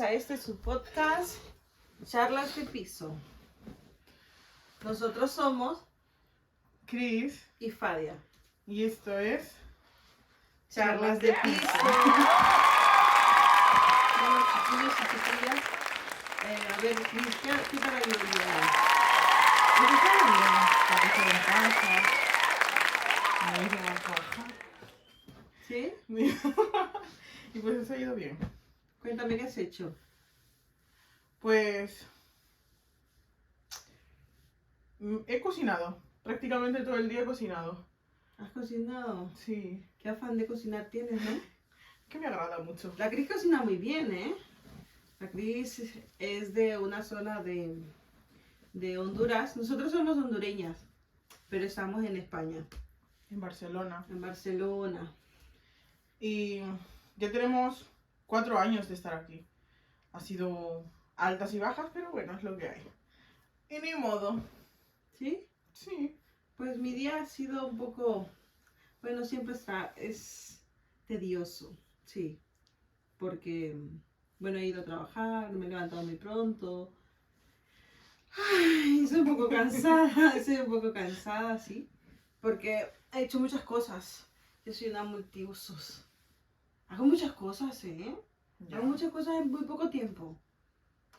bienvenidos a su podcast, Charlas de Piso. Nosotros somos Cris y Fadia. Y esto es Charlas de Piso. Bueno, chiquillos y chiquillas, a ver, Cris, ¿qué tal ha ido el día hoy? Pues está bien, porque estoy en casa. Me hice a trabajar. ¿Sí? Y pues eso ha ido bien. Cuéntame qué has hecho. Pues he cocinado. Prácticamente todo el día he cocinado. ¿Has cocinado? Sí. Qué afán de cocinar tienes, ¿no? Que me agrada mucho. La Cris cocina muy bien, ¿eh? La Cris es de una zona de Honduras. Nosotros somos hondureñas, pero estamos en España, En Barcelona. en Barcelona. Y ya tenemos 4 años de estar aquí. Ha sido altas y bajas, pero bueno, es lo que hay. Y ni modo. ¿Sí? Sí. Pues mi día ha sido un poco, bueno, es tedioso, sí, porque, bueno, he ido a trabajar, me he levantado muy pronto. Ay, soy un poco cansada, sí, porque he hecho muchas cosas. Yo soy una multiusos. Hago muchas cosas, ¿eh? Ya. Hago muchas cosas en muy poco tiempo.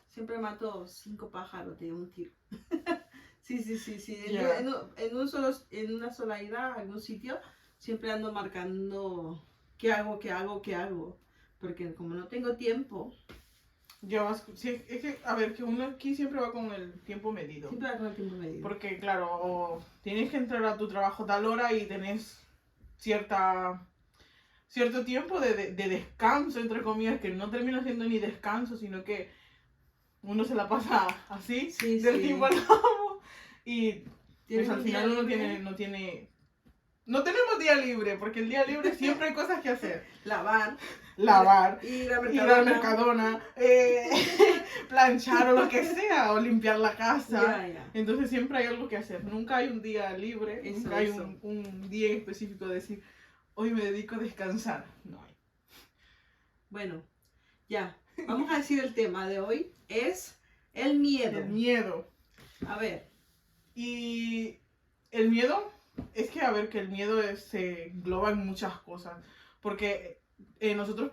Siempre mato 5 pájaros de un tiro. Sí. Ya. En una sola ida a algún sitio, siempre ando marcando qué hago. Porque como no tengo tiempo, Sí, es que, a ver, que uno aquí siempre va con el tiempo medido. siempre hago el tiempo medido. Porque, claro, o tienes que entrar a tu trabajo a tal hora y tenés cierto tiempo de descanso, entre comillas, que no termina siendo ni descanso, sino que uno se la pasa así, Sí, del sí. tiempo al cabo. Y ¿Tienes pues al un día final uno libre? no tenemos día libre, porque el día libre siempre hay cosas que hacer. Lavar, Ir al Mercadona, planchar o lo que sea, o limpiar la casa. Ya. Entonces siempre hay algo que hacer. Nunca hay un día libre, Eso, nunca hay eso. un día en específico de decir, hoy me dedico a descansar. No hay. Bueno, ya. Vamos a decir el tema de hoy es el miedo. El miedo. A ver, Y el miedo, es que a ver, que el miedo se engloba en muchas cosas. Porque nosotros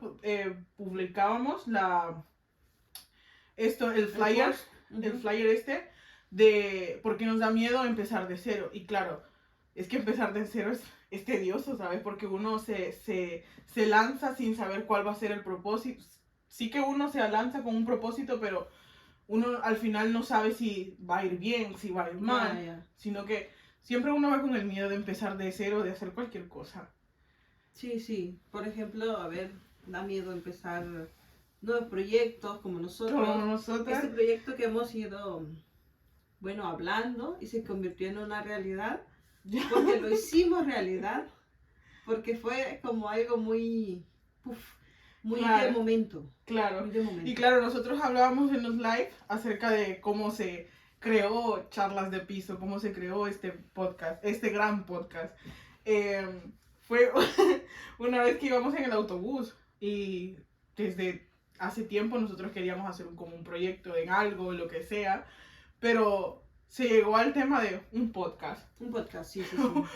publicábamos el flyer, el flyer de por qué nos da miedo empezar de cero. Y claro, es que empezar de cero es tedioso, ¿sabes? Porque uno se lanza sin saber cuál va a ser el propósito. Sí que uno se lanza con un propósito, pero uno al final no sabe si va a ir bien, si va a ir mal, Ya. sino que siempre uno va con el miedo de empezar de cero, de hacer cualquier cosa. Sí. Por ejemplo, a ver, da miedo empezar nuevos proyectos como nosotros. Como nosotras. Este proyecto que hemos ido, bueno, hablando y se convirtió en una realidad, porque lo hicimos realidad, porque fue como algo muy Claro. de momento. Claro. Muy de momento. Y claro, nosotros hablábamos en los live acerca de cómo se creó Charlas de Piso, cómo se creó este podcast, este gran podcast. Fue una vez que íbamos en el autobús y desde hace tiempo nosotros queríamos hacer como un proyecto en algo, lo que sea, pero se llegó al tema de un podcast. Un podcast, sí.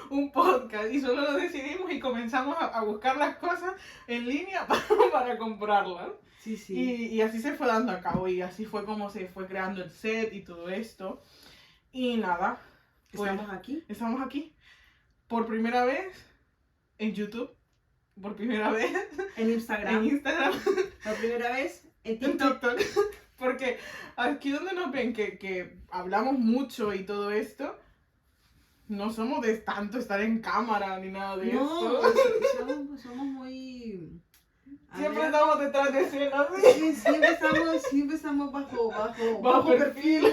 Un podcast, y solo lo decidimos y comenzamos a buscar las cosas en línea para comprarlas. Sí. Y así se fue dando a cabo, y así fue como se fue creando el set y todo esto. Y nada, pues, estamos aquí por primera vez en YouTube, por primera vez en Instagram, por primera vez en TikTok. Porque aquí donde nos ven que hablamos mucho y todo esto, no somos de tanto estar en cámara ni nada de eso. No, somos muy... Siempre estamos detrás de escena. Sí, siempre estamos bajo perfil.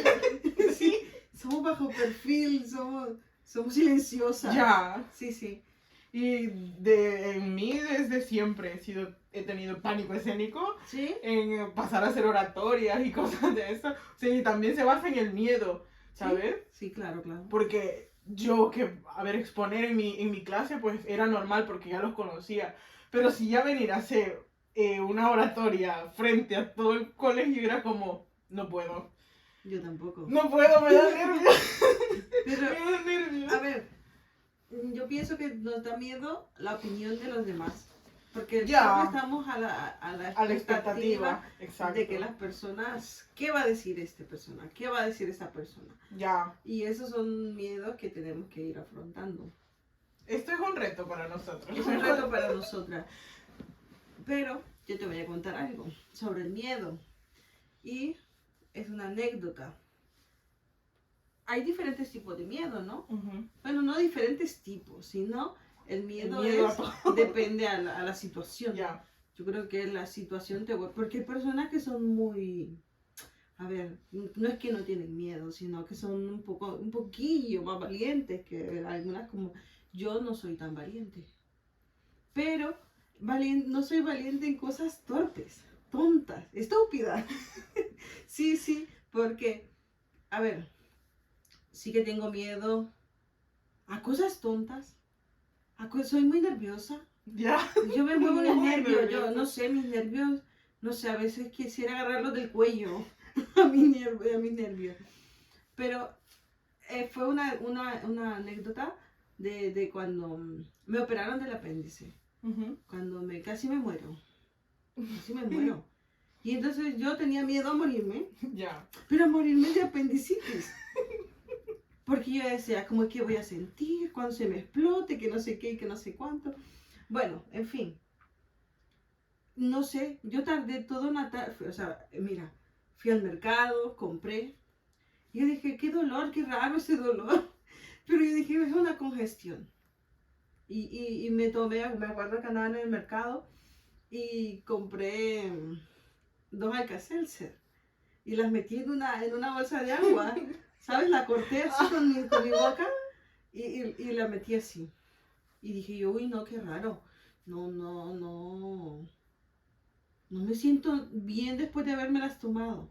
Sí. Somos bajo perfil, somos silenciosas. Ya. Sí. Y en mí desde siempre he tenido pánico escénico. ¿Sí? En pasar a hacer oratorias y cosas de eso. Sí, también se basa en el miedo, ¿sabes? Sí, claro. Porque yo exponer en mi clase pues era normal porque ya los conocía. Pero si ya venir a hacer una oratoria frente a todo el colegio, era como, no puedo. Yo tampoco. No puedo, me da nervios. Pero, Me da nervios. a ver, yo pienso que nos da miedo la opinión de los demás. Porque Ya. siempre estamos a la A la expectativa, exacto. de que las personas, ¿qué va a decir esta persona? ¿Qué va a decir esta persona? Ya. Y esos son miedos que tenemos que ir afrontando. Esto es un reto para nosotros. Es un reto para nosotras. Pero yo te voy a contar algo sobre el miedo. Y es una anécdota. Hay diferentes tipos de miedo, ¿no? Ujú. Bueno, no diferentes tipos, sino el miedo, miedo es, a todo. depende a la situación. Ya. Yo creo que la situación te vuelve... Porque hay personas que son muy... A ver, no es que no tienen miedo, sino que son un poquillo más valientes que algunas como... Yo no soy tan valiente. Pero no soy valiente en cosas torpes, tontas, estúpidas. Sí, porque... A ver, sí que tengo miedo a cosas tontas. Soy muy nerviosa. Ya. Yo me muevo de Muy nervios, yo nerviosa. no sé, mis nervios, no sé, a veces quisiera agarrarlos del cuello a mis nervios. Pero fue una anécdota de cuando me operaron del apéndice, Ujú. cuando casi me muero, casi me muero. Y entonces yo tenía miedo a morirme, Ya. pero a morirme de apendicitis. Porque yo decía, ¿cómo es que voy a sentir cuando se me explote? Que no sé qué, que no sé cuánto. Bueno, en fin. No sé, yo tardé toda una tarde, o sea, mira, fui al mercado, compré. Y yo dije, qué dolor, qué raro ese dolor. Pero yo dije, es una congestión. Y me me acuerdo que andaba en el mercado y compré 2 Alka-Seltzer. Y las metí en una bolsa de agua. ¿Sabes? La corté así con mi boca y la metí así. Y dije yo, uy, no, qué raro. No me siento bien después de habérmelas tomado.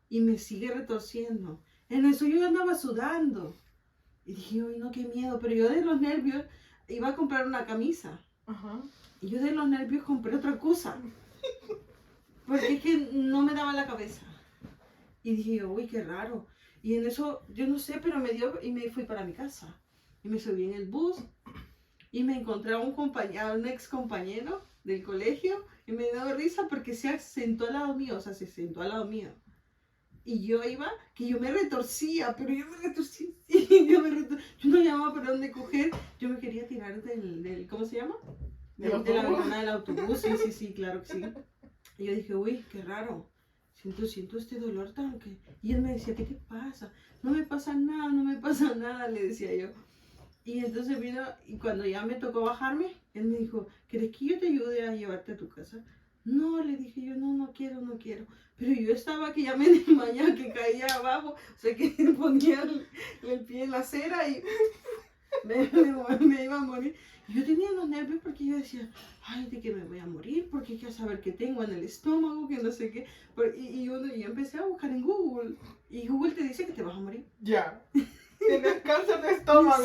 Y me sigue retorciendo. En eso yo andaba sudando. Y dije, uy, no, qué miedo. Pero yo de los nervios iba a comprar una camisa. Ajá. Y yo de los nervios compré otra cosa. Porque es que no me daba la cabeza. Y dije yo, uy, qué raro. Y en eso, yo no sé, pero me dio y me fui para mi casa. Y me subí en el bus y me encontré a un ex compañero del colegio y me dio risa porque se sentó al lado mío, o sea, se sentó al lado mío. Y yo iba, que yo me retorcía, pero yo me retorcía, sí, yo no llamaba para dónde coger, yo me quería tirar del ¿cómo se llama? De la ventana del autobús, sí, claro que sí. Y yo dije, uy, qué raro. Siento este dolor tan que... Y él me decía, ¿qué te pasa? No me pasa nada, le decía yo. Y entonces vino, y cuando ya me tocó bajarme, él me dijo, ¿quieres que yo te ayude a llevarte a tu casa? No, le dije yo, no quiero. Pero yo estaba que ya me desmayaba, que caía abajo, o sea, que ponía el pie en la acera y me iba a morir. Yo tenía los nervios porque yo decía, ay, de que me voy a morir, porque quiero saber qué tengo en el estómago, que no sé qué. Y yo empecé a buscar en Google, y Google te dice que te vas a morir. Ya. Tienes cáncer de estómago.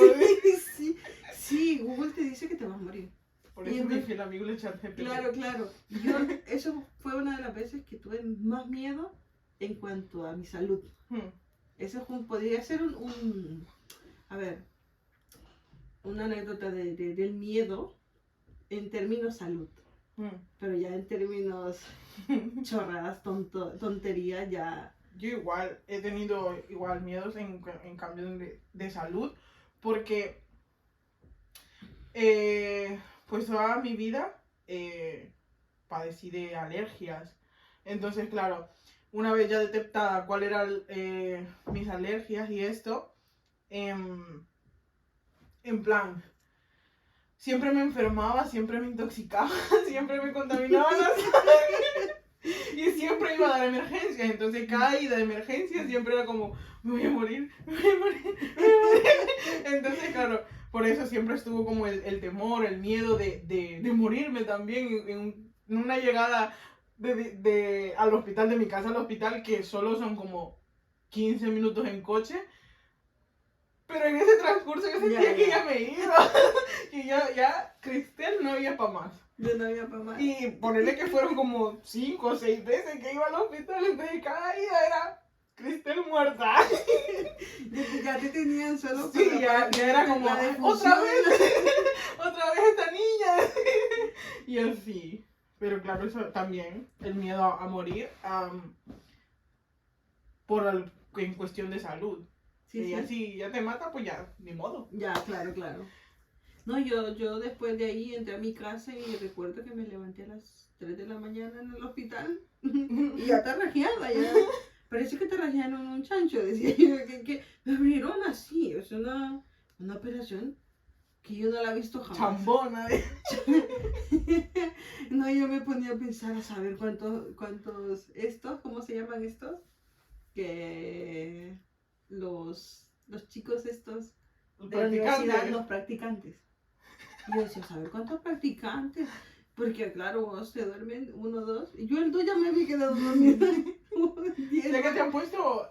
Sí, Google te dice que te vas a morir. Por eso mi fiel amigo le echa GPT. Claro. Eso fue una de las veces que tuve más miedo en cuanto a mi salud. Eso podría ser a ver, una anécdota del miedo en términos salud. Pero ya en términos chorradas, tonterías, ya... Yo igual he tenido miedos en cambio de salud, porque pues toda mi vida padecí de alergias. Entonces, claro, una vez ya detectada cuál eran mis alergias y esto, en plan, siempre me enfermaba, siempre me intoxicaba, siempre me contaminaba la sangre y siempre iba a dar emergencias. Entonces cada ida de emergencia siempre era como, me voy a morir. Entonces, claro, por eso siempre estuvo como el temor, el miedo de morirme también en una llegada al hospital, de mi casa al hospital, que solo son como 15 minutos en coche. Pero en ese transcurso yo sentía que ya me iba, que ya Cristel no había para más. Yo no había para más. Y ponerle que fueron como 5 o 6 veces que iba al hospital, entonces cada ida era Cristel muerta. Ya te tenían solo Sí, para ya era como, la "Ay, defunción". otra vez esta niña. Y así. Pero claro, eso también, el miedo a morir en cuestión de salud. Sí, Y sí. así ya te mata, pues ya, ni modo. Ya, claro, claro. No, yo después de ahí entré a mi casa y recuerdo que me levanté a las 3 de la mañana en el hospital y ya tarrajeada, ya. Parece que tarrajearon un chancho, decía yo, que me abrieron así, es una operación que yo no la he visto jamás. Chambona. No, yo me ponía a pensar a saber cuántos estos, ¿cómo se llaman estos? Que los chicos estos de la universidad, los practicantes. Y yo decía, ¿saber cuántos practicantes? Porque claro, vos te duermen 1, 2, y yo el 2 ya me había quedado dormida. ¿Ya que te han puesto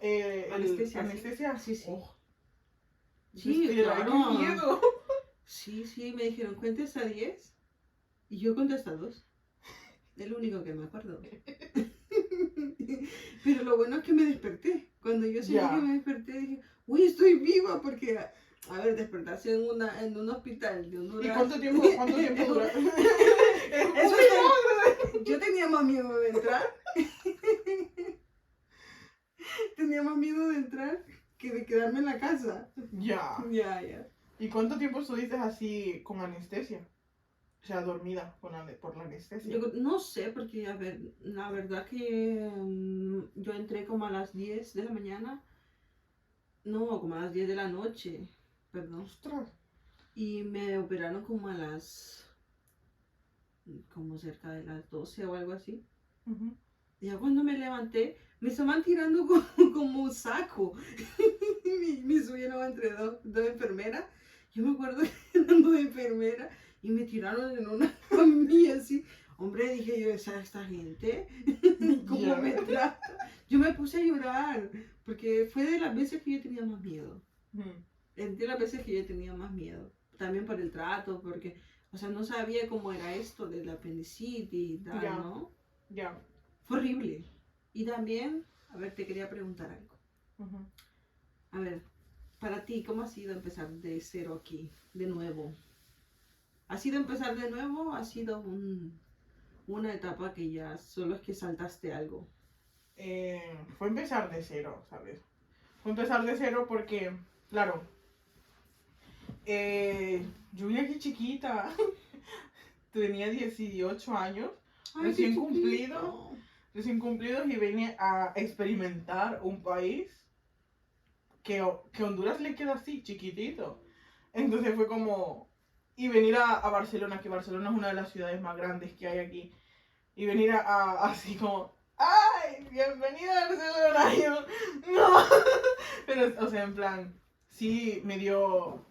Anestesia? Sí, sí. Oh. Sí, Claro. claro. ¡Qué miedo! Sí, me dijeron, cuenta hasta 10. Y yo conté hasta 2. Es lo único que me acuerdo. Pero lo bueno es que me desperté. Cuando yo sentí que me desperté, dije, uy, estoy viva. Porque, a ver, despertarse en un hospital de Honduras. ¿Y cuánto tiempo dura? Eso yo tenía más miedo de entrar. Tenía más miedo de entrar que de quedarme en la casa. Ya. Ya. ¿Y cuánto tiempo estuviste así con anestesia? O sea, dormida por la anestesia. Yo no sé, porque, a ver, la verdad que yo entré como a las 10 de la mañana. No, como a las 10 de la noche. Perdón. Ostras. Y me operaron como a las... como cerca de las 12 o algo así. Uh-huh. Y ya cuando me levanté, me estaban tirando como un saco. Me subieron entre dos enfermeras. Yo me acuerdo que ando de enfermera y me tiraron en una familia así. Hombre, dije yo, esta gente, ¿cómo me trata? Yo me puse a llorar, porque fue de las veces que yo tenía más miedo. De las veces que yo tenía más miedo. También por el trato, porque, o sea, no sabía cómo era esto del apendicitis y tal, ¿no? Ya. Fue horrible. Y también, a ver, te quería preguntar algo. Uh-huh. A ver, para ti, ¿cómo ha sido empezar de cero aquí, de nuevo? ¿Ha sido empezar de nuevo o ha sido una etapa que ya solo es que saltaste algo? Fue empezar de cero, ¿sabes? Fue empezar de cero porque, claro, yo vine aquí chiquita, tenía 18 años, recién cumplidos y vine a experimentar un país que Honduras le queda así, chiquitito. Entonces fue como... Y venir a Barcelona, que Barcelona es una de las ciudades más grandes que hay aquí. Y venir así como... ¡Ay! ¡Bienvenida a Barcelona! Y yo, ¡no! Pero, o sea, en plan... Sí, me dio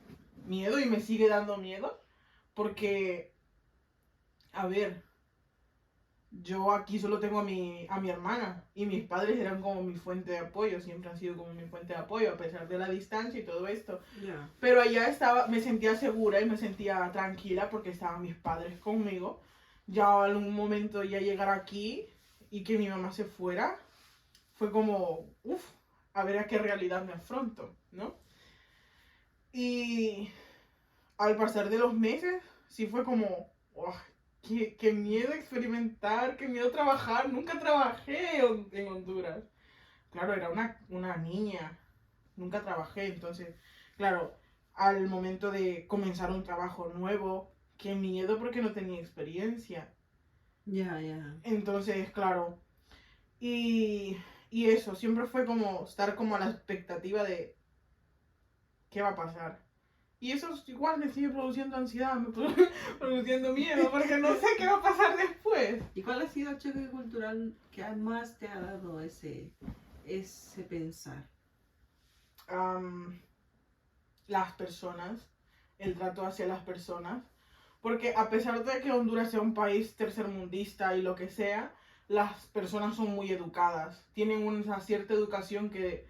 miedo y me sigue dando miedo. Porque... A ver... Yo aquí solo tengo a mi hermana y mis padres eran como mi fuente de apoyo, siempre han sido como mi fuente de apoyo a pesar de la distancia y todo esto. Yeah. Pero allá me sentía segura y me sentía tranquila porque estaban mis padres conmigo. Ya en un momento ya llegar aquí y que mi mamá se fuera, fue como, a ver a qué realidad me afronto, ¿no? Y al pasar de los meses, sí fue como, qué miedo experimentar, qué miedo trabajar. Nunca trabajé en Honduras. Claro, era una niña. Nunca trabajé, entonces, claro, al momento de comenzar un trabajo nuevo, qué miedo porque no tenía experiencia. Ya. Entonces, claro, y eso, siempre fue como estar como a la expectativa de qué va a pasar. Y eso igual me sigue produciendo ansiedad, produciendo miedo, porque no sé qué va a pasar después. ¿Y cuál ha sido el choque cultural que más te ha dado ese pensar? Las personas, el trato hacia las personas, porque a pesar de que Honduras sea un país tercermundista y lo que sea, las personas son muy educadas, tienen una cierta educación que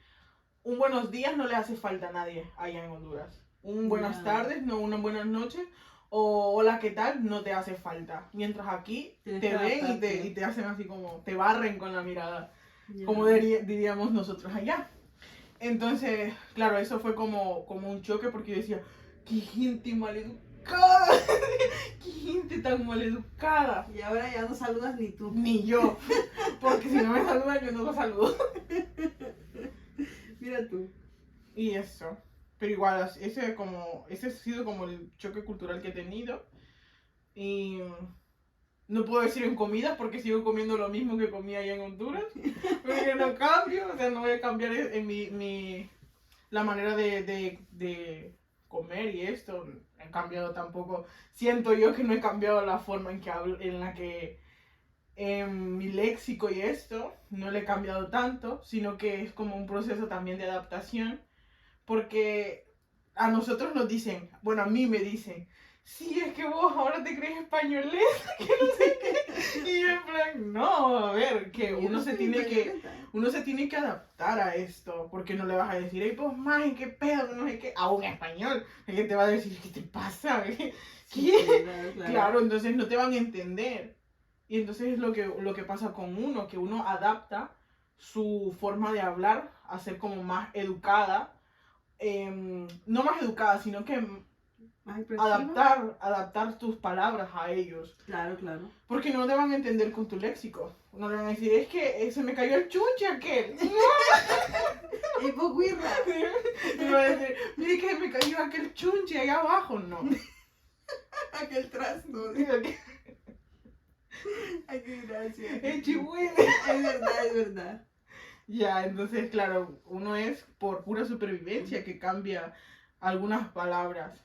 un buenos días no le hace falta a nadie allá en Honduras. Un buenas tardes, no unas buenas noches, o hola, ¿qué tal? No te hace falta. Mientras aquí Tienes te que ven adaptarte. y te hacen así como, te barren con la mirada, Ya. como diríamos nosotros allá. Entonces, claro, eso fue como un choque porque yo decía, qué gente maleducada, qué gente tan maleducada. Y ahora ya no saludas ni tú. Ni yo, porque si no me saludan, yo no lo saludo. Mira tú. Y eso. Pero igual, ese ha sido como el choque cultural que he tenido. Y no puedo decir en comidas porque sigo comiendo lo mismo que comía allá en Honduras. Porque no cambio, o sea, no voy a cambiar la manera de comer y esto. He cambiado tampoco. Siento yo que no he cambiado la forma en que hablo, en la que mi léxico y esto, no le he cambiado tanto, sino que es como un proceso también de adaptación. Porque a nosotros nos dicen, bueno, a mí me dicen, sí, es que vos ahora te crees españolés, que no sé qué. Y yo en plan, no, a ver, que Yo uno no se soy tiene que, españoleta. uno se tiene que adaptar a esto, porque no le vas a decir, hey, pues, más, ¿qué pedo? No sé qué, a un español, el que te va a decir, ¿qué te pasa? ¿Qué? Sí, claro, claro. Claro, entonces no te van a entender. Y entonces es lo que pasa con uno, que uno adapta su forma de hablar a ser como más educada, no más educada, sino que ¿Más expresiva? adaptar tus palabras a ellos. Claro, claro. Porque no te van a entender con tu léxico. No le van a decir, es que se me cayó el chunche aquel. ¡Ey, vos, guirra! Y va a decir, mire que se me cayó aquel chunche ahí abajo. No. Aquel trasto. Ay, qué gracia. Es chihuahua. Es verdad, es verdad. Ya, entonces, claro, uno es por pura supervivencia que cambia algunas palabras.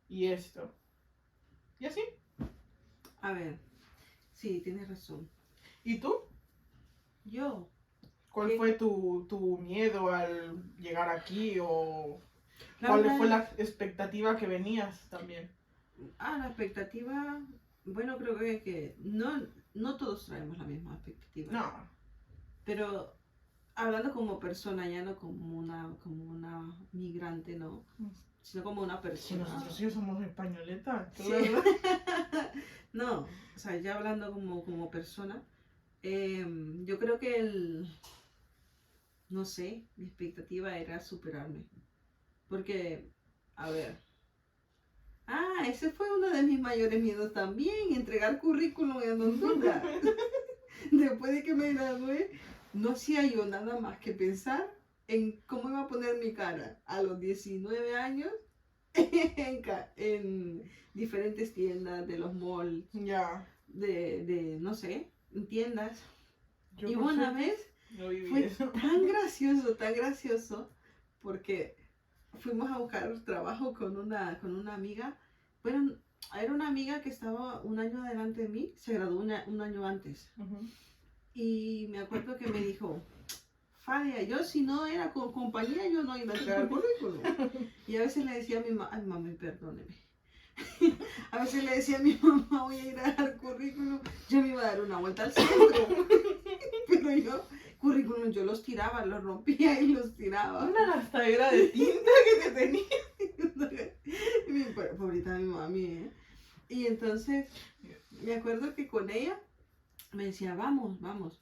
Y esto. Y así. A ver, sí, tienes razón. ¿Y tú? Yo. ¿Cuál ¿Qué? fue tu miedo al llegar aquí o La cuál verdad, fue la expectativa que venías también? la expectativa, bueno, creo que no todos traemos la misma expectativa. No, Pero hablando como persona, ya no como una migrante, no, sino como una si persona. nosotros sí somos españoletas. Sí. No, o sea, ya hablando como persona, yo creo que no sé, mi expectativa era superarme. Porque, a ver, ese fue uno de mis mayores miedos también, entregar currículum en Honduras. Después de que me gradué, no hacía yo nada más que pensar en cómo iba a poner mi cara a los 19 años en diferentes tiendas de los malls, Ya, no sé, en tiendas. yo Y por una suerte vez no viví fue eso. tan gracioso, porque fuimos a buscar trabajo con una amiga. Bueno, era una amiga que estaba un año adelante de mí, se graduó un año antes. Ujú. Y me acuerdo que me dijo, Fadia, yo si no era con compañía, yo no iba a entregar currículum. Y a veces le decía a mi mamá, ay mami, perdóneme. A veces le decía a mi mamá, voy a ir a dar currículum. Yo me iba a dar una vuelta al centro. Pero yo, currículum, yo los tiraba, los rompía y los tiraba. Una gastadera de tinta que te tenía. Pobrita mi mami, ¿eh? Y entonces, me acuerdo que con ella me decía, vamos, vamos.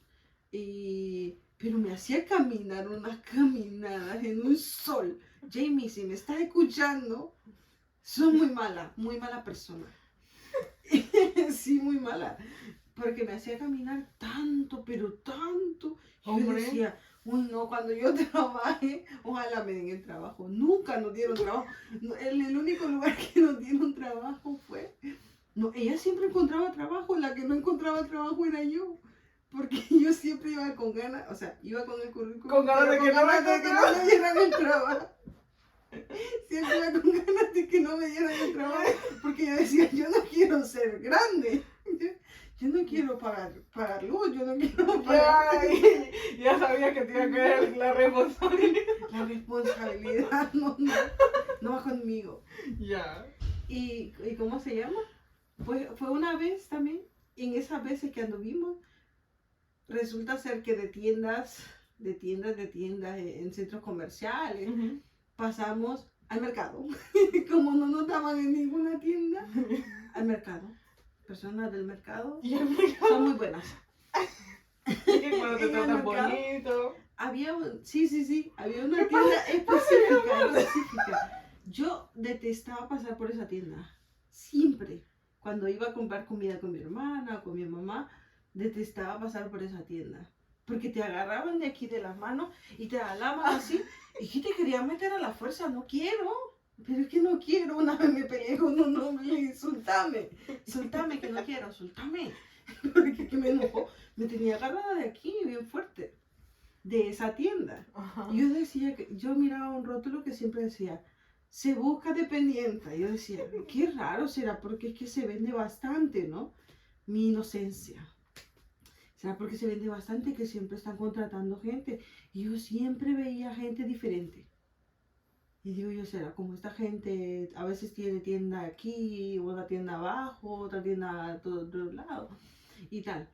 Pero me hacía caminar unas caminadas en un sol. Jamie, si me estás escuchando, soy muy mala persona. Sí, muy mala. Porque me hacía caminar tanto, pero tanto. Y yo Hombre. decía, uy, no, cuando yo trabaje, ojalá me den el trabajo. Nunca nos dieron trabajo. El único lugar que nos dieron trabajo fue... No, ella siempre encontraba trabajo, la que no encontraba trabajo era yo. Porque yo siempre iba con ganas, o sea, iba con el currículum. Con ganas de que no me de que no me dieran el trabajo. Siempre iba con ganas de que no me dieran el trabajo. Porque yo decía, yo no quiero ser grande. Yo no quiero pagar luz, yo no quiero pagar... Ya sabía que te iba a caer la responsabilidad. La responsabilidad no va conmigo. Ya. ¿Y cómo se llama? Pues fue una vez también, y en esas veces que anduvimos, resulta ser que de tiendas en centros comerciales, Ujú. pasamos al mercado. Como no nos daban en ninguna tienda, al mercado. Personas del mercado Y el mercado. son muy buenas. Y que cuando te En el tratan mercado. bonito. Sí, había una ¿Qué tienda pasa, mi específica. Yo detestaba pasar por esa tienda. Siempre. Cuando iba a comprar comida con mi hermana o con mi mamá, detestaba pasar por esa tienda. Porque te agarraban de aquí de las manos y te jalaban así. Y que te querían meter a la fuerza. No quiero. Pero es que no quiero. Una vez me peleé con un hombre y le dije, soltame que no quiero, soltame. Porque que me enojó. Me tenía agarrada de aquí bien fuerte. De esa tienda. Ajá. Yo decía que, yo miraba un rótulo que siempre decía, se busca dependiente. Yo decía, qué raro será porque es que se vende bastante, ¿no? Mi inocencia. ¿Será porque se vende bastante que siempre están contratando gente? Y yo siempre veía gente diferente. Y digo yo, será como esta gente a veces tiene tienda aquí, otra tienda abajo, otra tienda a otro lado y tal.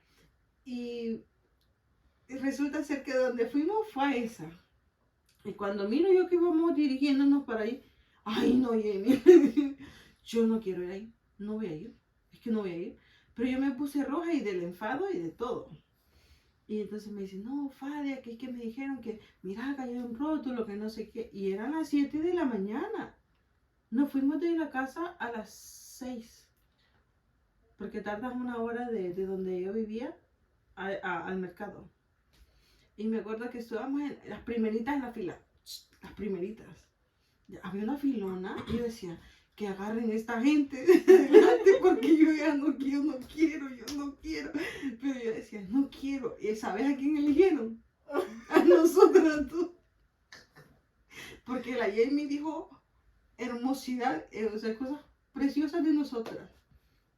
Y resulta ser que donde fuimos fue a esa. Y cuando miro yo que vamos dirigiéndonos para ahí, ay no, Jenny, yo no quiero ir ahí, no voy a ir, es que no voy a ir. Pero yo me puse roja y del enfado y de todo. Y entonces me dice, no, Fadia, que es que me dijeron que, mira, que hay un rótulo, que no sé qué. Y eran las 7 de la mañana. Nos fuimos de la casa a las 6. Porque tardas una hora de donde yo vivía al mercado. Y me acuerdo que estábamos en las primeritas en la fila. Las primeritas. Había una filona y yo decía, que agarren esta gente delante porque yo ya no quiero. Pero yo decía, no quiero. ¿Y sabes a quién eligieron? A nosotras tú. Porque la Jamie dijo hermosidad, o sea, cosas preciosas de nosotras.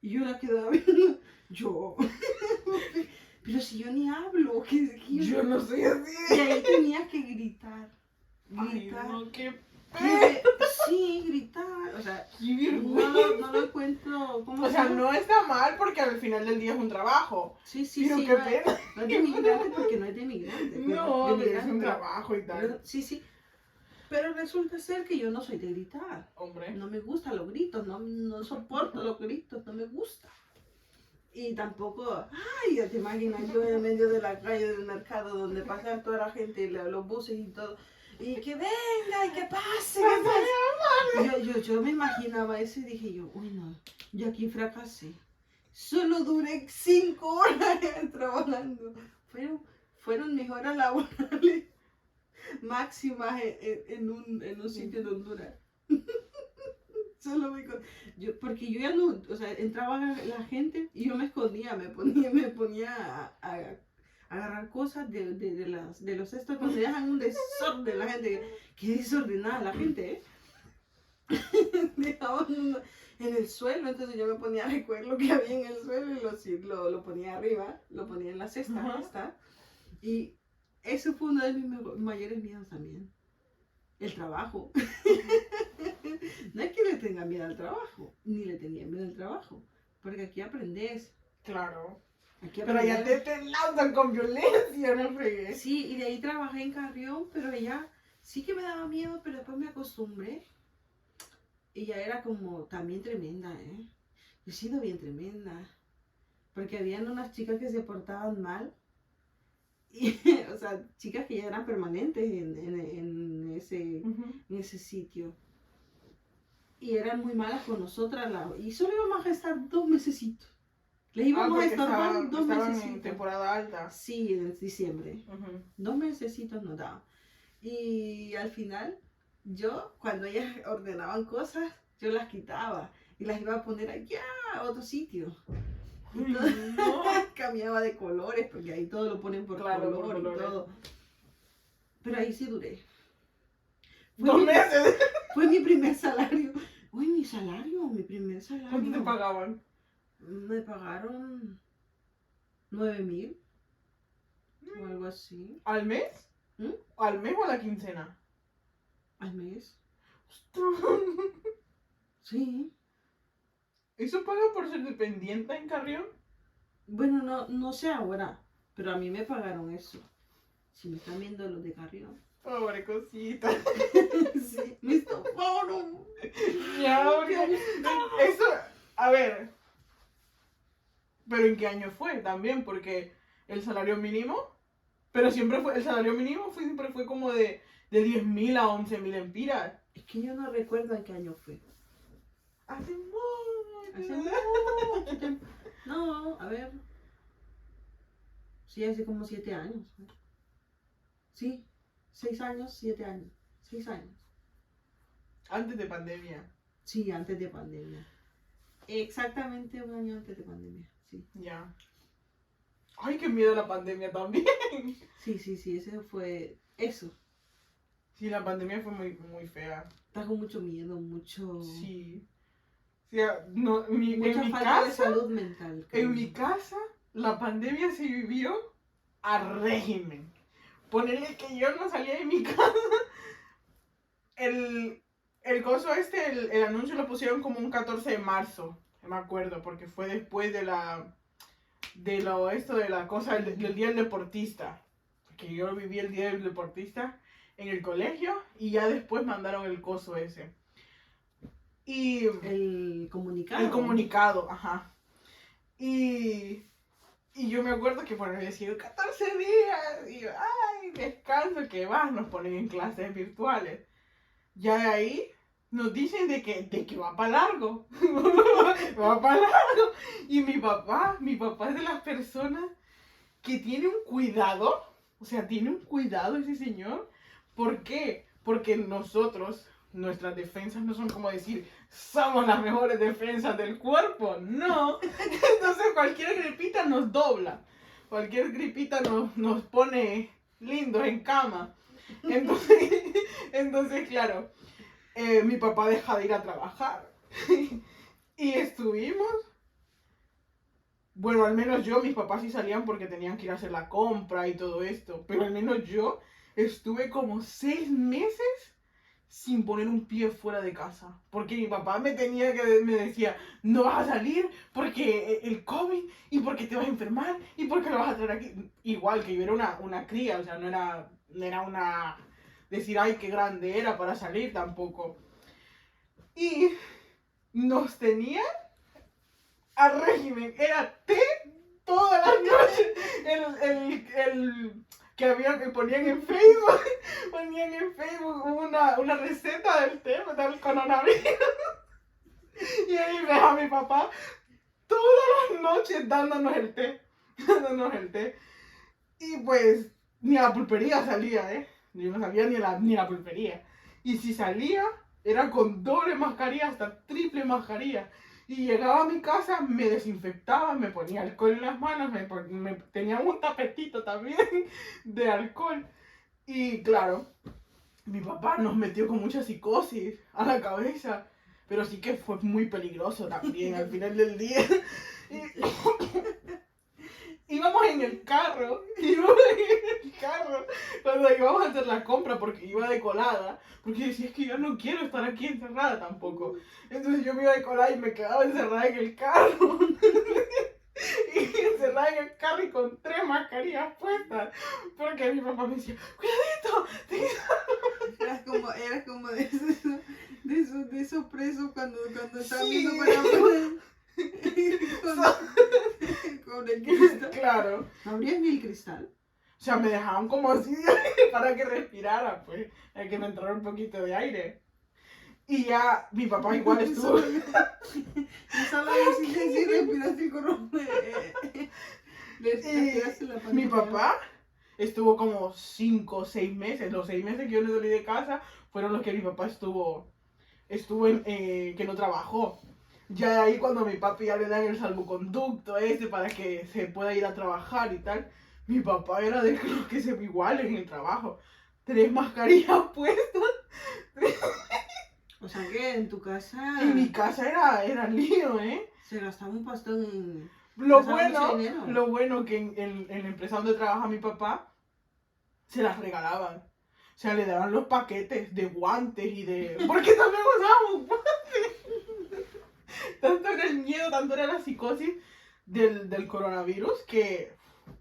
Y yo la quedaba viendo, yo. Pero si yo ni hablo, que Yo no soy así. Y ahí tenías que gritar. Ay, no, qué Sí, gritar. O sea, qué no lo encuentro. ¿Cómo O se sea, llama? no está mal porque al final del día es un trabajo. Sí, Pero sí, qué pena. no es de migrante porque no es de migrante. No, de pero es un migrante, trabajo y tal. sí. Pero resulta ser que yo no soy de gritar. Hombre. No me gustan los gritos, no soporto los gritos, no me gusta. Y tampoco, ay, ya te imaginas yo en medio de la calle del mercado donde pasan toda la gente, los buses y todo. Y que venga, y que pase, que pase. Yo me imaginaba eso y dije yo, uy no, yo aquí fracasé. Solo duré 5 horas trabajando. Fueron mis horas laborales máximas en un sitio de Honduras. Solo porque yo ya no, o sea, entraba la gente y yo me escondía, me ponía a agarrar cosas de los cestos donde dejan un desorden la gente. Qué desordenada la gente, ¿eh? Dejaban en el suelo, entonces yo me ponía a recoger lo que había en el suelo y lo ponía arriba, lo ponía en la cesta, esta. Y eso fue uno de mis mayores miedos también. El trabajo. No es que le tenga miedo al trabajo, ni le tenía miedo al trabajo, porque aquí aprendes. Claro. Aquí Pero allá te lanzan con violencia, no fregues. Sí, y de ahí trabajé en Carrión, pero ella sí que me daba miedo, pero después me acostumbré. Y ya era como también tremenda, ¿eh? Yo he sido bien tremenda. Porque habían unas chicas que se portaban mal. Y, o sea, chicas que ya eran permanentes en ese sitio. Y eran muy malas con nosotras. Y solo íbamos a estar 2 mesecitos. Les íbamos a estar 2 mesecitos. En temporada alta. Sí, en diciembre. 2 mesecitos nos daban. Y al final, yo, cuando ellas ordenaban cosas, yo las quitaba. Y las iba a poner allá, a otro sitio. Y todo, cambiaba de colores, porque ahí todo lo ponen por color y todo. Pero ahí sí duré. 2 meses. Fue mi primer salario. Uy, mi primer salario. ¿Cuánto te pagaban? Me pagaron 9,000 o algo así. ¿Al mes? ¿Al mes o a la quincena? Al mes. Sí. ¿Eso paga por ser dependiente en Carrión? Bueno, no sé ahora, pero a mí me pagaron eso. Si me están viendo los de Carrión. Pobre cosita. Sí, me estofaron. Ya, porque eso, a ver, pero ¿en qué año fue también? Porque el salario mínimo, pero siempre fue, el salario mínimo siempre fue como de 10.000 a 11.000 empiras. Es que yo no recuerdo en qué año fue. Hace mucho. Hace mucho tiempo. No, a ver. Sí, hace como 7 años. Sí, 6 años, 7 años. 6 años. Antes de pandemia. Sí, antes de pandemia. Exactamente un año antes de pandemia. Sí, Ya. Ay, qué miedo la pandemia también. sí, ese fue eso. Sí, la pandemia fue muy, muy fea. Está con mucho miedo, mucho. Sí. O sea, no, en Mucha mi falta de casa, salud mental. creo. en mi casa, la pandemia se vivió a régimen. Ponerle que yo no salía de mi casa. El coso el anuncio lo pusieron como un 14 de marzo, no me acuerdo, porque fue después de la cosa del Día del Deportista. Que yo viví el Día del Deportista en el colegio y ya después mandaron el coso ese. Y El comunicado. el comunicado, ajá. Y yo me acuerdo que, bueno, decía 14 días, y yo, ay, descanso, que vas, nos ponen en clases virtuales. Ya de ahí nos dicen de que va para largo, va para largo. Y mi papá es de las personas que tiene un cuidado, o sea, tiene un cuidado ese señor. ¿Por qué? Porque nosotros, nuestras defensas no son como decir, somos las mejores defensas del cuerpo, no. Entonces cualquier gripita nos dobla, cualquier gripita nos pone lindos en cama. Entonces claro, mi papá deja de ir a trabajar. Y estuvimos, bueno, al menos yo, mis papás sí salían porque tenían que ir a hacer la compra y todo esto, pero al menos yo estuve como 6 meses sin poner un pie fuera de casa, porque mi papá me decía, no vas a salir porque el COVID, y porque te vas a enfermar, y porque lo vas a traer aquí. Igual que yo era una cría, o sea, no era una, decir, ay, qué grande era para salir tampoco. Y nos tenía a régimen, era té todas las noches. Que ponían en Facebook, una receta del té del coronavirus. Y ahí ves a mi papá todas las noches dándonos el té. Y pues ni a la pulpería salía, yo no salía ni a la pulpería. Y si salía, era con doble mascarilla, hasta triple mascarilla. Y llegaba a mi casa, me desinfectaba, me ponía alcohol en las manos, tenía un tapetito también de alcohol. Y claro, mi papá nos metió con mucha psicosis a la cabeza, pero sí que fue muy peligroso también al final del día. Íbamos en el carro, cuando íbamos a hacer la compra, porque iba de colada, porque decía, es que yo no quiero estar aquí encerrada tampoco. Entonces yo me iba de colada y me quedaba encerrada en el carro. Y encerrada en el carro y con 3 mascarillas puestas, porque mi papá me decía, cuidadito. Eras como de esos presos cuando están Sí. viendo para afuera. Con el cristal. Claro. ¿No abrías ni el cristal? O sea, me dejaban como así para que respirara, pues, para que me entrara un poquito de aire. Y ya mi papá igual estuvo. Solo decirle si respiraste con Mi papá estuvo como 5 o 6 meses. Los 6 meses que yo le salí de casa fueron los que mi papá estuvo que no trabajó. Ya de ahí cuando a mi papi ya le dan el salvoconducto para que se pueda ir a trabajar y tal, mi papá era de los que se igual en el trabajo. 3 mascarillas puestas. O sea que en tu casa. En mi casa era lío, Se gastaba un pastón en. Lo bueno que en la empresa donde trabaja mi papá se las regalaban. O sea, le daban los paquetes de guantes y de... Porque también usábamos guantes. Tanto era el miedo, tanto era la psicosis del coronavirus que...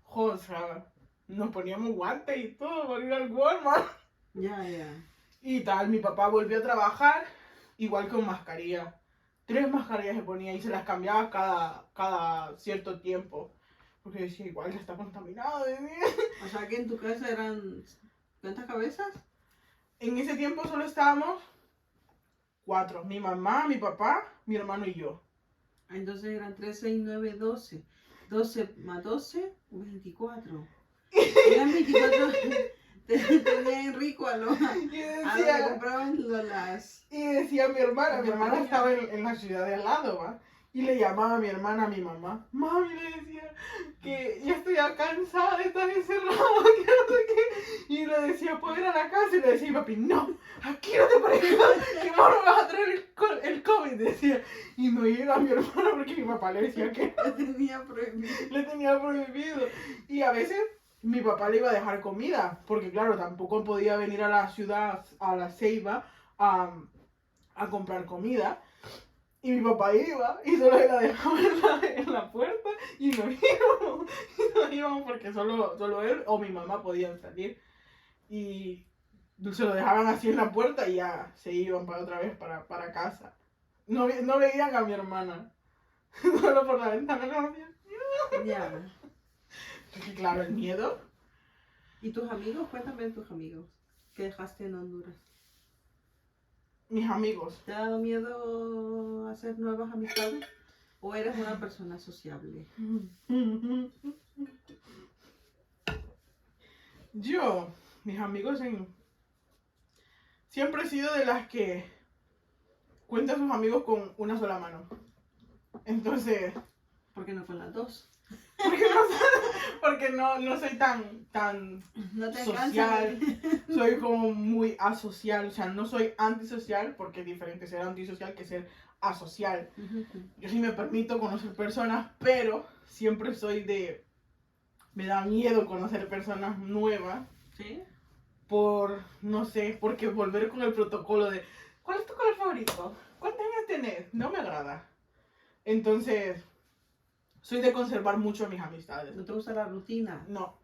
Joder, o sea, nos poníamos guantes y todo para ir al Walmart. Ya, ya. Y tal, mi papá volvió a trabajar igual con mascarilla. 3 mascarillas se ponía y se las cambiaba cada cierto tiempo. Porque decía, igual ya está contaminado. O sea que en tu casa eran... ¿Cuántas cabezas? En ese tiempo solo estábamos 4. Mi mamá, mi papá, mi hermano y yo. Entonces eran 3, 6, 9, 12. 12 más 12, 24. Eran 24. Tenían rico a los Y a los que decía, compraban las... y decía mi hermana estaba en la ciudad de al lado, ¿va? Y le llamaba a mi hermana a mi mamá. Mami, le decía que ya estoy ya cansada de estar encerrada, que no sé qué. Y le decía, ¿puedo ir a la casa? Y le decía, papi, no, aquí no te parezcas, que más me vas a traer el COVID, decía. Y no llega mi hermana porque mi papá le decía que Le tenía prohibido. le tenía prohibido. Y a veces mi papá le iba a dejar comida, porque claro, tampoco podía venir a la ciudad, a la Ceiba, a comprar comida. Y mi papá iba y solo la dejaba en la puerta y nos íbamos. Y nos íbamos porque solo él o mi mamá podían salir. Y se lo dejaban así en la puerta y ya se iban para otra vez para casa. No veían a mi hermana. Solo por la ventana no hacían. Ya. Porque claro, el miedo. ¿Y tus amigos? Cuéntame de tus amigos que dejaste en Honduras. Mis amigos. ¿Te ha dado miedo hacer nuevas amistades? ¿O eres una persona sociable? Yo, mis amigos siempre he sido de las que cuenta a sus amigos con una sola mano. Entonces, ¿Por qué no con las dos? porque no soy tan No te social, alcanza. soy como muy asocial, o sea, no soy antisocial porque es diferente ser antisocial que ser asocial. Yo sí me permito conocer personas, pero siempre me da miedo conocer personas nuevas. ¿Sí? No sé, porque volver con el protocolo de ¿cuál es tu color favorito? ¿Cuántos años tenés? No me agrada. Entonces, soy de conservar mucho mis amistades. ¿No te gusta la rutina? No.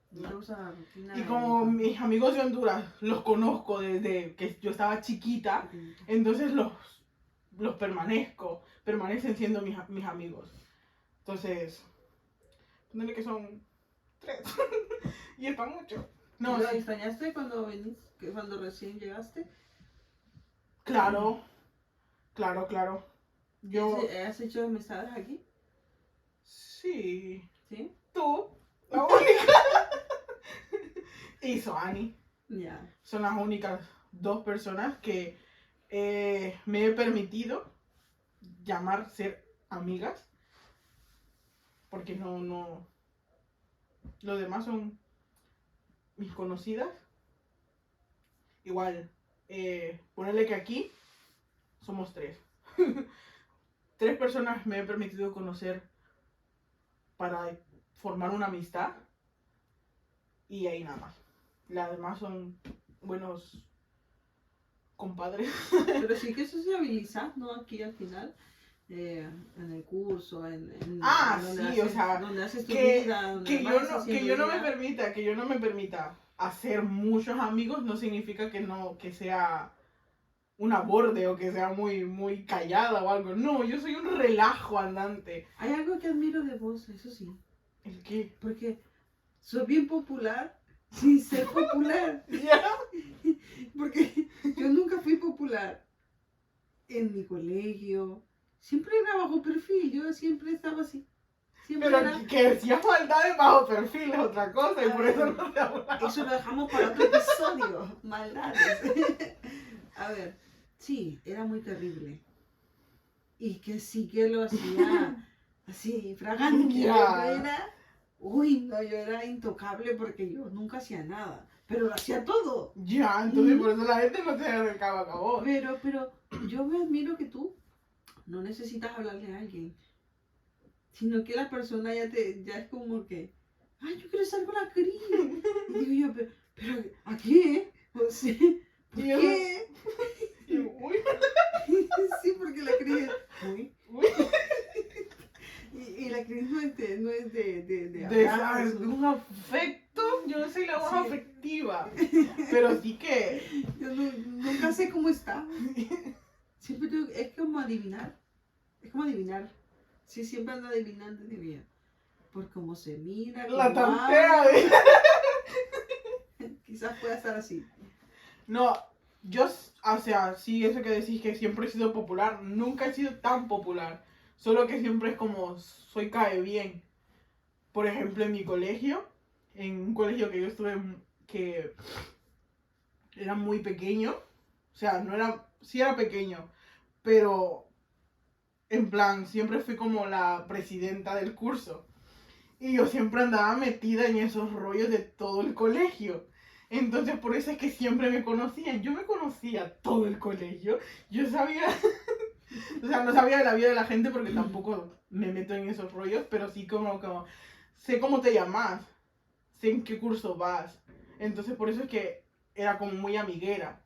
¿No te gusta la rutina? Y como mis amigos de Honduras los conozco desde que yo estaba chiquita, entonces los permanecen siendo mis amigos. Entonces, ponerle que son 3. Y es para mucho. No, ¿Lo sí. extrañaste cuando recién llegaste? Claro. Yo, ¿Has hecho amistades aquí? sí. ¿Sí? Tú, la única. Y Soani. Ya. Son las únicas 2 personas que me he permitido llamar ser amigas. Porque no. Los demás son mis conocidas. Igual, ponerle que aquí somos 3. 3 personas me he permitido conocer para formar una amistad. Y ahí nada más. Las demás son buenos compadres. Pero sí que sociabilizas, ¿no? Aquí al final, en el curso, donde sí, o sea, donde haces tu que, vida, donde que, vas yo no, haciendo que yo no me vida. permita hacer muchos amigos no significa que sea una borde o que sea muy callada o algo. No, yo soy un relajo andante. Hay algo que admiro de vos, eso sí. ¿El qué? Porque sos bien popular sin ser popular. ¿Ya? Porque yo nunca fui popular en mi colegio. Siempre era bajo perfil, yo siempre estaba así. Siempre Pero era... que decía maldades bajo perfil es otra cosa y por eso no te hablaba. Eso lo dejamos para otro episodio. Maldades. A ver, sí, era muy terrible. Y que sí que lo hacía así, fragante. Ya. Uy, no, yo era intocable porque yo nunca hacía nada. Pero lo hacía todo. Ya, entonces por eso la gente no se acercaba a vos. Pero yo me admiro que tú no necesitas hablarle a alguien. Sino que la persona ya es como que, ay, yo quiero estar con la Cris. Y digo yo, pero ¿a qué? O sea, ¿por qué? Uy. Sí, porque la Cris es, uy. Uy. Y la Cris no es de De abrazos. un afecto, yo no soy la más Sí. afectiva. como adivinar. Es como adivinar. Sí, siempre ando adivinando, diría. Por cómo se mira. La cómo tantea. habla. Quizás pueda estar así. No, yo, o sea, sí, eso que decís que siempre he sido popular, nunca he sido tan popular. Solo que siempre es como, soy cae bien. Por ejemplo, en mi colegio, en un colegio que yo estuve, que era muy pequeño, o sea, no era, sí era pequeño, pero en plan, siempre fui como la presidenta del curso. Y yo siempre andaba metida en esos rollos de todo el colegio. Entonces, por eso es que siempre me conocían. Yo me conocía todo el colegio. Yo sabía, o sea, no sabía de la vida de la gente porque tampoco me meto en esos rollos, pero sí como sé cómo te llamas, sé en qué curso vas. Entonces, por eso es que era como muy amiguera.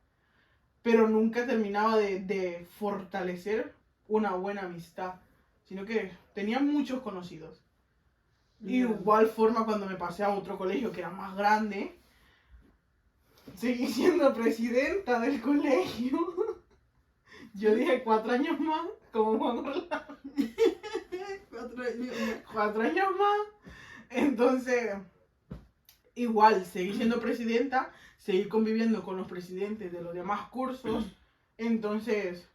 Pero nunca terminaba de fortalecer una buena amistad, sino que tenía muchos conocidos. Igual forma cuando me pasé a otro colegio que era más grande, seguí siendo presidenta del colegio. Yo dije 4 años más, como Juan Orlando. 4 años. 4 años más. Entonces, igual, seguí siendo presidenta, seguí conviviendo con los presidentes de los demás cursos. Entonces,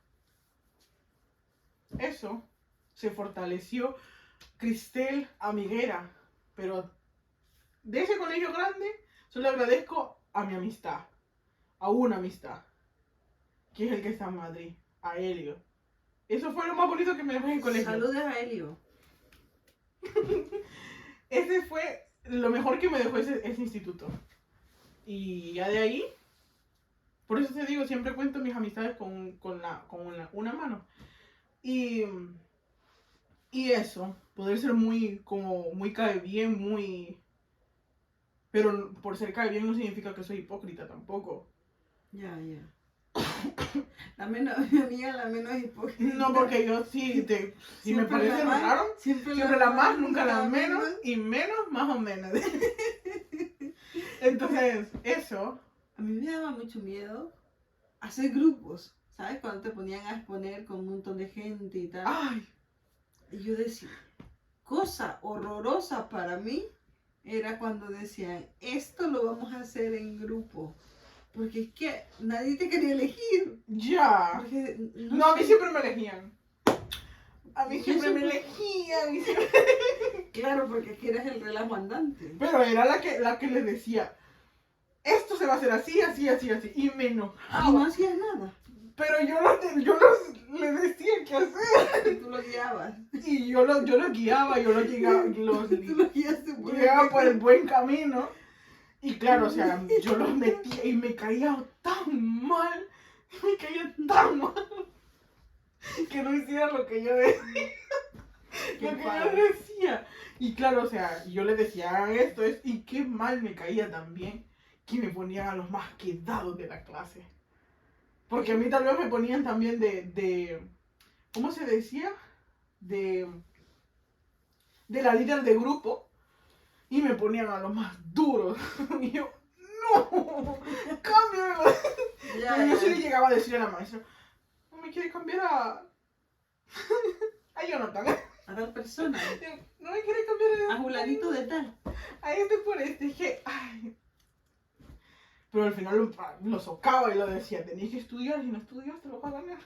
eso, se fortaleció. Cristel amiguera, pero de ese colegio grande solo agradezco a mi amistad, a una amistad, que es el que está en Madrid, a Helio. Eso fue lo más bonito que me dejó en el colegio. Saludos a Helio. Ese fue lo mejor que me dejó ese instituto. Y ya de ahí, por eso te digo, siempre cuento mis amistades con una mano. Y eso, poder ser muy cae bien, muy... Pero por ser cae bien no significa que soy hipócrita tampoco. Ya. Mi amiga la menos hipócrita. No, porque yo sí, si me parece raro, siempre la más, nunca la menos, y menos, más o menos. Entonces, eso. A mí me daba mucho miedo hacer grupos, ¿sabes? Cuando te ponían a exponer con un montón de gente y tal. Ay. Y yo decía, cosa horrorosa para mí era cuando decían, esto lo vamos a hacer en grupo. Porque es que nadie te quería elegir. Ya. Porque, no, a mí sé. siempre me elegían. A mí siempre me elegían. Claro, porque es que eras el relajo andante. Pero era la que les decía, esto se va a hacer así. Y me enojaba. Y no hacías nada. Pero yo les decía qué hacer. Y tú lo guiabas. Y yo los guiaba, yo los guiaba, Tú lo guiaste por llegaba por el buen camino. Y claro, o sea, yo los metía y me caía tan mal. Que no hiciera lo que yo decía. Y claro, o sea, yo les decía, hagan esto, y qué mal me caía también que me ponían a los más quedados de la clase. Porque a mí tal vez me ponían también de ¿cómo se decía? De la líder de grupo. Y me ponían a los más duros. Y yo, no, cámbiame. Pero yo sí le llegaba a decir a la maestra, no me quiere cambiar a Jonathan. A tal persona. No me quiere cambiar a Julanito de tal. A este por este. Dije, ay. Pero al final lo socava y lo decía, tenéis que estudiar, si no estudias te lo vas a ganar.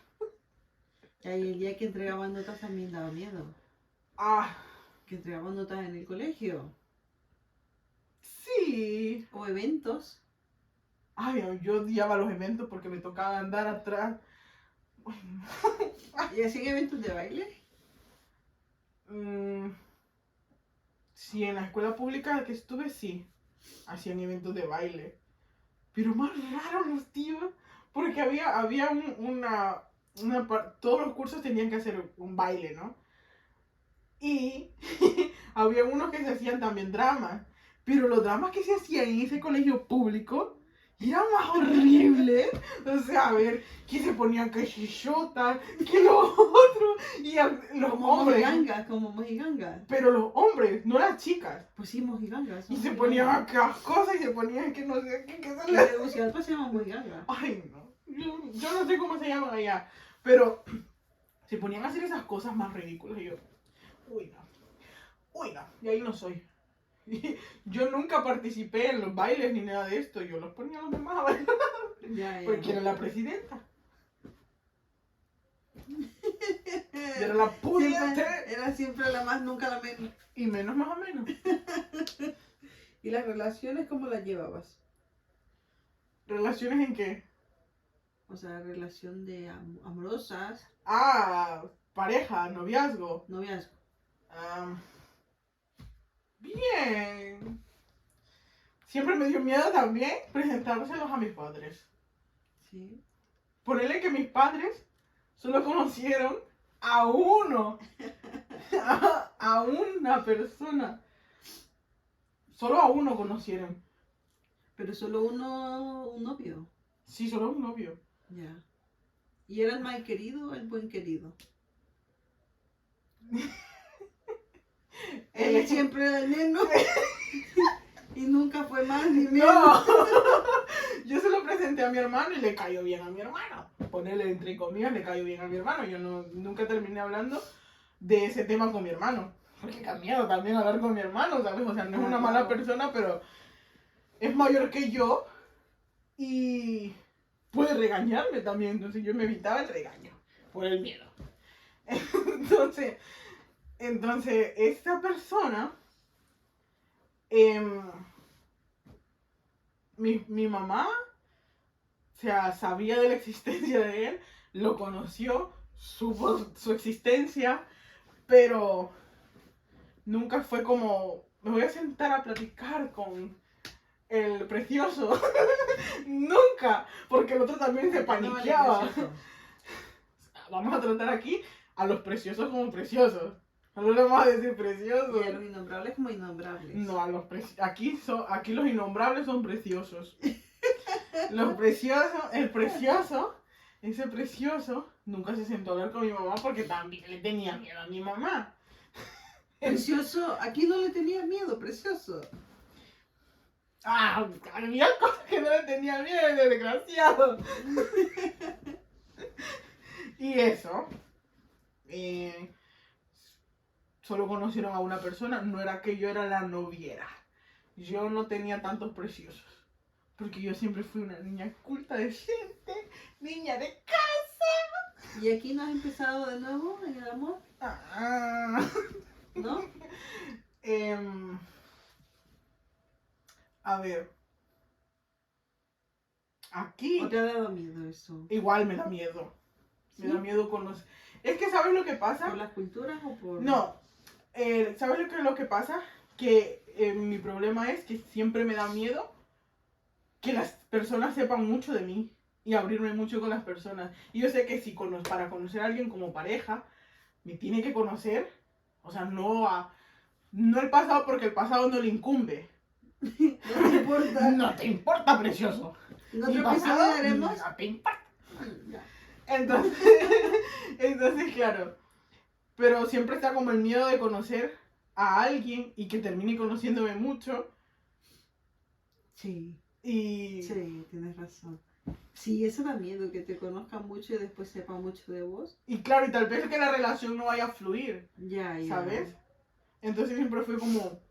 Y ahí el día que entregaban notas también daba miedo. Que entregaban notas en el colegio. Sí. O eventos. Ay, yo odiaba los eventos porque me tocaba andar atrás. ¿Y hacían eventos de baile? Sí, en la escuela pública que estuve, sí. Hacían eventos de baile. Pero más raro los tíos. Porque había todos los cursos tenían que hacer un baile, ¿no? Y había unos que se hacían también dramas. Pero los dramas que se hacían en ese colegio público eran más horribles. O sea, a ver, que se ponían que chichotas, que los otros. Y los como hombres. Mojigangas, como mojigangas. Pero los hombres, no las chicas. Pues sí, mojigangas. Y se ponían acá cosas y se ponían que no sé qué se En Tegucigalpa se llaman mojigangas. Ay, no. Yo no sé cómo se llaman allá. Pero Se ponían a hacer esas cosas más ridículas y yo, uy, no, y ahí no soy. Yo nunca participé en los bailes ni nada de esto, yo los ponía a los demás a bailar, Ya, porque era la presidenta. Yo era la pudiente. Era siempre la más, nunca la menos. Y menos más o menos. ¿Y las relaciones cómo las llevabas? ¿Relaciones en qué? O sea, relación de amorosas, Ah, pareja, noviazgo. noviazgo. Bien. Siempre me dio miedo también presentárselos a mis padres. Sí. Ponerle que mis padres solo conocieron a uno. A una persona. Solo a uno conocieron. Pero solo un novio. Sí, solo un novio. Ya. ¿Y era el mal querido o el buen querido? Él siempre era el menos. Y nunca fue más ni menos. No. Yo se lo presenté a mi hermano y le cayó bien a mi hermano. Ponerle entre comillas, le cayó bien a mi hermano. Yo nunca terminé hablando de ese tema con mi hermano. Porque qué miedo también hablar con mi hermano, ¿sabes? O sea, no es una mala persona, pero es mayor que yo y puede regañarme también. Entonces yo me evitaba el regaño por el miedo. Entonces esta persona, mi mamá, o sea, sabía de la existencia de él, lo conoció, supo su existencia, pero nunca fue como, me voy a sentar a platicar con el precioso. Nunca, porque el otro también se paniqueaba. Vamos a tratar aquí a los preciosos como preciosos. No le vamos a decir preciosos. Y a los innombrables como innombrables. No, aquí los innombrables son preciosos. Los preciosos, ese precioso, nunca se sentó a hablar con mi mamá porque también le tenía miedo a mi mamá. Precioso, aquí no le tenía miedo, precioso. Ah, había cosas que no le tenía miedo, ese desgraciado. Y eso, solo conocieron a una persona, no era que yo era la noviera. Yo no tenía tantos preciosos. Porque yo siempre fui una niña culta, decente, niña de casa. ¿Y aquí no has empezado de nuevo en el amor? ¿No? A ver. Aquí. ¿O te ha dado miedo eso? Igual me da miedo. ¿Sí? Me da miedo con los... Es que, ¿sabes lo que pasa? ¿Por las culturas o por...? No. ¿Sabes lo que pasa? Que mi problema es que siempre me da miedo que las personas sepan mucho de mí y abrirme mucho con las personas. Y yo sé que si para conocer a alguien como pareja, me tiene que conocer, o sea, no el pasado, porque el pasado no le incumbe. No te importa. No te importa, precioso. ¿En Mi otro episodio pasado haremos? no te importa. Ya. Entonces, claro. Pero siempre está como el miedo de conocer a alguien y que termine conociéndome mucho. Sí. Y... Sí, tienes razón. Sí, eso da miedo, que te conozcan mucho y después sepan mucho de vos. Y claro, y tal vez que la relación no vaya a fluir, Ya. ¿sabes? Entonces siempre fue como...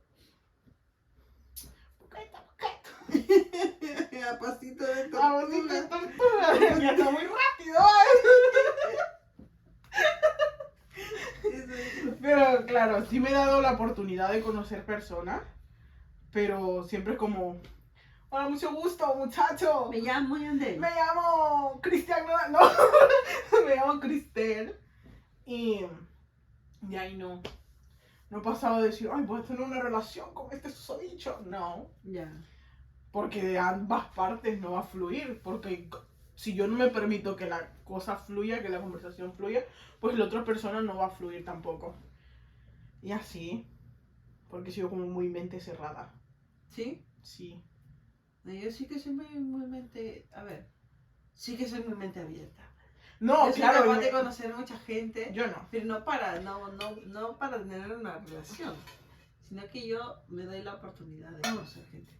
A pasito de Vamos, sí, tortuga. tortuga. Ya está muy rápido. Pero claro, sí me he dado la oportunidad de conocer personas, pero siempre es como... Hola, mucho gusto, muchacho. Me llamo Yandel. Me llamo Cristian, no, me llamo Cristel. Y ahí no he pasado de decir, ay, voy a tener una relación con este susodicho. No, Ya. porque de ambas partes no va a fluir. Porque si yo no me permito que la cosa fluya, que la conversación fluya, pues la otra persona no va a fluir tampoco. Y así, porque sigo como muy mente cerrada. ¿Sí? Sí. No, yo sí que soy muy mente... A ver, sí que soy muy mente abierta. No, Yo soy claro. capaz de conocer mucha gente, Yo no. pero no para tener una relación, sino que yo me doy la oportunidad de conocer gente.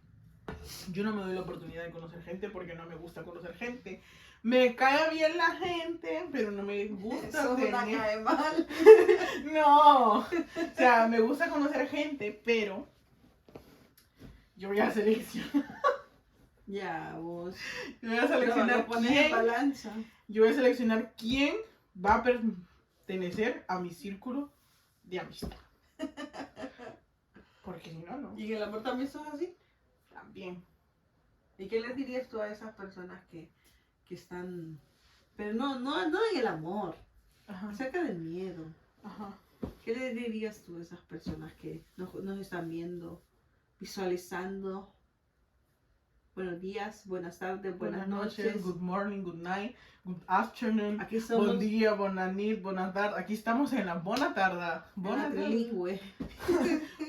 Yo no me doy la oportunidad de conocer gente porque no me gusta conocer gente. Me cae bien la gente, pero no me gusta Eso tener... la cae mal. No, o sea, me gusta conocer gente, pero yo voy a seleccionar. Ya, vos. Yo voy a Pero seleccionar lo pones en balanza. Yo voy a seleccionar quién va a pertenecer a mi círculo de amistad. Porque si no, no. ¿Y en el amor también sos así? También. ¿Y qué les dirías tú a esas personas que están... Pero no en el amor, Ajá. acerca del miedo? Ajá. ¿Qué le dirías tú a esas personas que nos están viendo, visualizando? Buenos días, buenas tardes, buenas noches. Good morning, good night, good afternoon. Aquí somos Buen día, buenas nit, buenas tardes. Aquí estamos en la buena tarde. la trilingüe.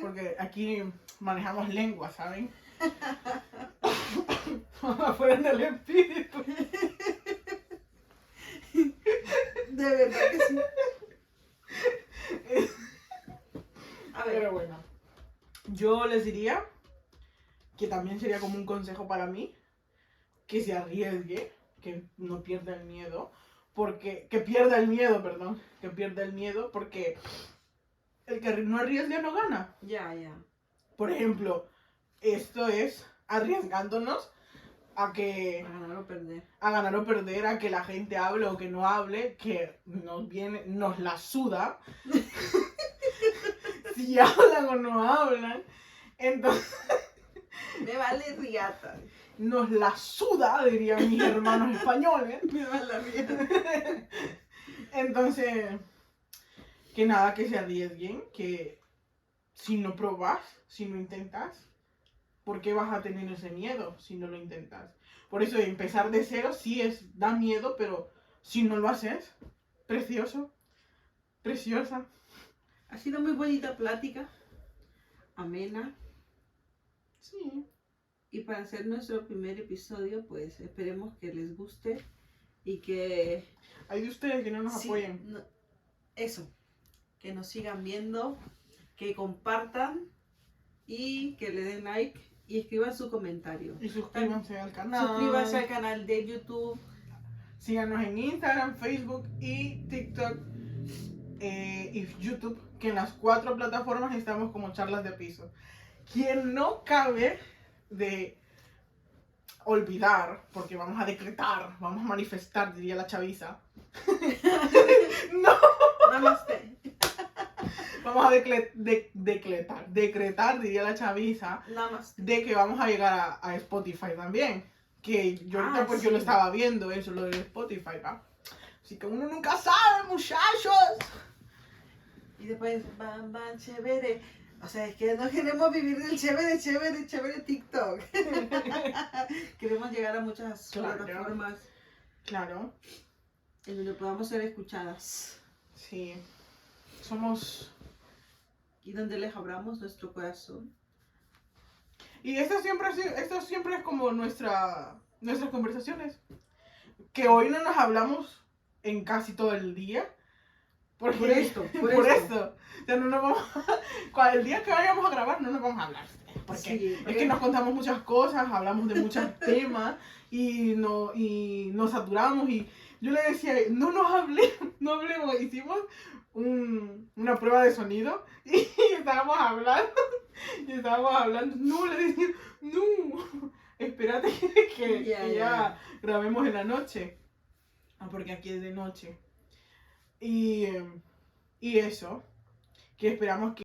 Porque aquí manejamos lengua, ¿saben? Afuera del espíritu. De verdad que sí. A ver. Pero bueno, yo les diría que también sería como un consejo para mí, que se arriesgue, que no pierda el miedo, que pierda el miedo, porque el que no arriesga no gana. Ya. Por ejemplo, esto es arriesgándonos a ganar o perder, a que la gente hable o que no hable, que nos la suda, si hablan o no hablan, entonces... Me vale riata. Nos la suda, dirían mis hermanos españoles. Me vale riata. Entonces, que nada, que se arriesguen, que si no probas, si no intentas, ¿por qué vas a tener ese miedo si no lo intentas? Por eso empezar de cero sí da miedo, pero si no lo haces, precioso, preciosa. Ha sido muy bonita plática, amena. Sí. Y para hacer nuestro primer episodio, pues esperemos que les guste y que... Hay de ustedes que no nos apoyen. Eso, que nos sigan viendo, que compartan y que le den like y escriban su comentario. Y suscríbanse al canal. Suscríbanse al canal de YouTube. Síganos en Instagram, Facebook y TikTok y YouTube, que en las 4 plataformas estamos como Charlas de Piso. Quien no cabe de olvidar, porque vamos a decretar, vamos a manifestar, diría la chaviza. No. Namaste. Vamos a decretar, diría la chaviza, Namaste. de que vamos a llegar a Spotify también. Que yo ahorita porque sí. yo lo estaba viendo, eso, lo de Spotify, ¿va? Así que uno nunca sabe, muchachos. Y después, van, chévere. O sea, es que no queremos vivir del chévere TikTok. Queremos llegar a muchas plataformas. Claro. En donde podamos ser escuchadas. Sí. Somos... Y donde les abramos nuestro corazón. Y esto siempre es como nuestras conversaciones. Que hoy no nos hablamos en casi todo el día. Porque, por esto. O sea, no nos vamos el día que vayamos a grabar no nos vamos a hablar. Porque es que nos contamos muchas cosas, hablamos de muchos temas y nos saturamos. Y yo le decía, no hablemos. Hicimos una prueba de sonido y estábamos hablando. No, le decía, no, espérate que ya grabemos en la noche. Porque aquí es de noche. Y eso, que esperamos que